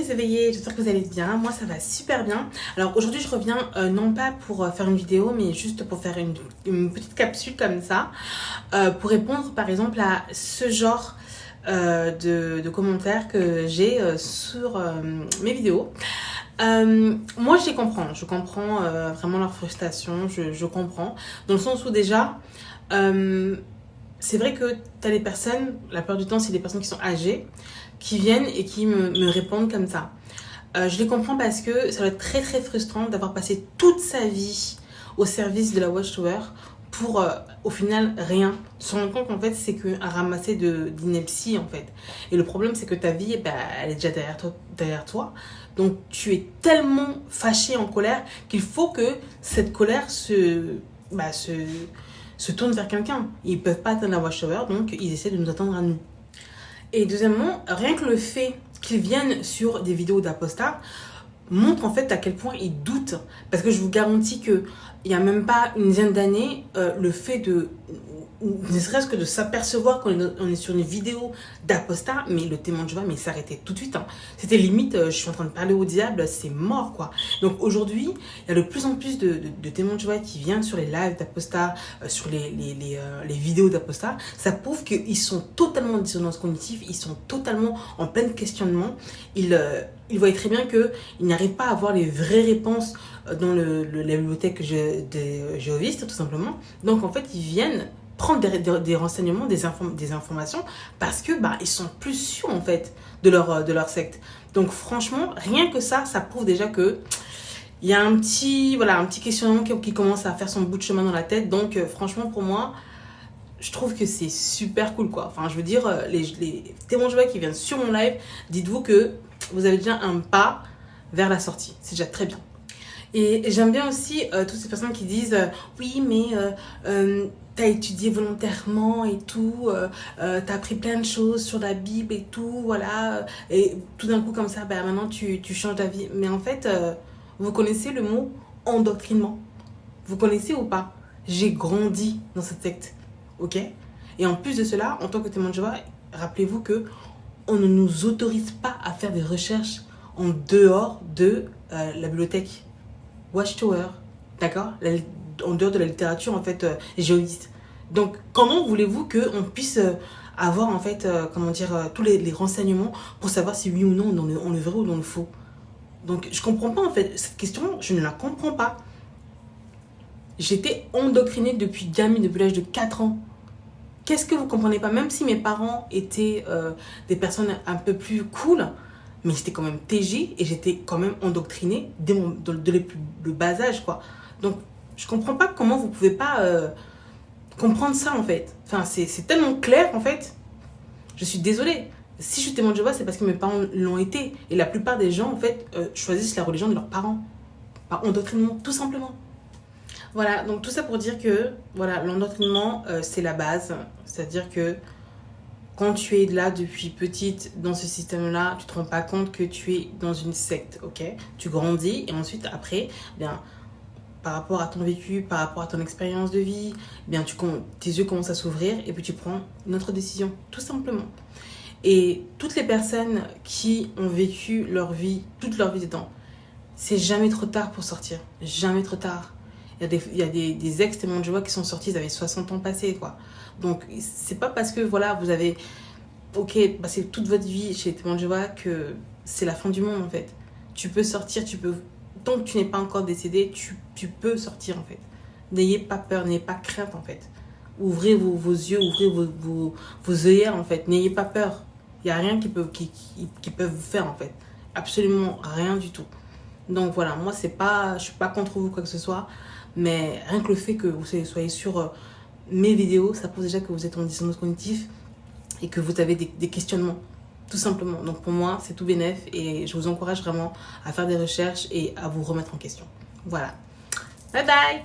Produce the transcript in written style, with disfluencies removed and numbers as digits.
mes éveillés, j'espère que vous allez bien. Moi ça va super bien. Alors aujourd'hui je reviens non pas pour faire une vidéo mais juste pour faire une petite capsule comme ça pour répondre par exemple à ce genre de commentaires que j'ai sur mes vidéos. Moi je comprends vraiment leur frustration, je comprends dans le sens où déjà c'est vrai que tu as des personnes, la plupart du temps c'est des personnes qui sont âgées, qui viennent et qui me répondent comme ça. Je les comprends parce que ça doit être très très frustrant d'avoir passé toute sa vie au service de la Watchtower pour au final rien. Tu te rends compte qu'en fait c'est qu'un ramassé d'ineptie en fait. Et le problème c'est que ta vie elle est déjà derrière toi. Donc tu es tellement fâché, en colère qu'il faut que cette colère se tourne vers quelqu'un. Ils ne peuvent pas atteindre la Watchtower, donc ils essaient de nous attendre à nous. Et deuxièmement, rien que le fait qu'ils viennent sur des vidéos d'apostats montre en fait à quel point ils doutent. Parce que je vous garantis qu'il n'y a même pas une dizaine d'années, le fait de, ne serait-ce que de s'apercevoir qu'on est sur une vidéo d'apostat, mais le témoin de Jéhovah, mais il s'arrêtait tout de suite. Hein. C'était limite, je suis en train de parler au diable, c'est mort quoi. Donc aujourd'hui, il y a de plus en plus de témoins de Jéhovah qui viennent sur les lives d'apostat, sur les vidéos d'apostat. Ça prouve qu'ils sont totalement en dissonance cognitive, ils sont totalement en plein questionnement. Ils voient très bien qu'ils n'arrivent pas à avoir les vraies réponses dans la bibliothèque des jéhovistes, tout simplement. Donc en fait, ils viennent prendre des renseignements, des informations, parce que ils sont plus sûrs en fait de leur secte. Donc franchement, rien que ça prouve déjà que il y a un petit questionnement qui commence à faire son bout de chemin dans la tête. Donc franchement, pour moi, je trouve que c'est super cool quoi. Enfin, je veux dire, les témoins de Jéhovah qui viennent sur mon live, dites-vous que vous avez déjà un pas vers la sortie. C'est déjà très bien. Et j'aime bien aussi toutes ces personnes qui disent oui mais t'as étudié volontairement et tout, t'as appris plein de choses sur la Bible et tout, voilà, et tout d'un coup comme ça, maintenant tu changes d'avis. Mais en fait, vous connaissez le mot endoctrinement? Vous connaissez ou pas? J'ai grandi dans cette secte, ok? Et en plus de cela, en tant que témoin de Jéhovah, rappelez-vous que on ne nous autorise pas à faire des recherches en dehors de la bibliothèque Watchtower, d'accord, en dehors de la littérature en fait jéhoviste. Donc comment voulez-vous qu'on puisse avoir en fait tous les renseignements pour savoir si oui ou non on le vrai ou dans le faux? Donc je comprends pas en fait cette question, je ne la comprends pas. J'étais endoctrinée depuis gamine, depuis l'âge de 4 ans. Qu'est-ce que vous comprenez pas? Même si mes parents étaient des personnes un peu plus cool, mais j'étais quand même TJ et j'étais quand même endoctrinée dès le bas âge, quoi. Donc, je comprends pas comment vous pouvez pas comprendre ça, en fait. Enfin, c'est tellement clair, en fait. Je suis désolée. Si je suis témoin de Jéhovah, c'est parce que mes parents l'ont été. Et la plupart des gens, en fait, choisissent la religion de leurs parents. Par endoctrinement, tout simplement. Voilà, donc tout ça pour dire que, voilà, l'endoctrinement, c'est la base. C'est-à-dire que quand tu es là depuis petite dans ce système-là, tu ne te rends pas compte que tu es dans une secte, ok? Tu grandis et ensuite, après, par rapport à ton vécu, par rapport à ton expérience de vie, tes yeux commencent à s'ouvrir et puis tu prends une autre décision, tout simplement. Et toutes les personnes qui ont vécu toute leur vie dedans, c'est jamais trop tard pour sortir, jamais trop tard. Il y a des ex-témoins de Jéhovah qui sont sortis, ils avaient 60 ans passés, quoi. Donc, c'est pas parce que, voilà, vous avez, passé toute votre vie chez les témoins de Jéhovah que c'est la fin du monde, en fait. Tu peux sortir, tant que tu n'es pas encore décédé, tu peux sortir, en fait. N'ayez pas peur, n'ayez pas crainte, en fait. Ouvrez vos yeux, ouvrez vos œillères, en fait. N'ayez pas peur. Il n'y a rien qui peut vous faire, en fait. Absolument rien du tout. Donc, voilà, moi, je suis pas contre vous, quoi que ce soit. Mais rien que le fait que vous soyez sur mes vidéos, ça prouve déjà que vous êtes en dissonance cognitive et que vous avez des questionnements, tout simplement. Donc pour moi, c'est tout bénef et je vous encourage vraiment à faire des recherches et à vous remettre en question. Voilà. Bye bye!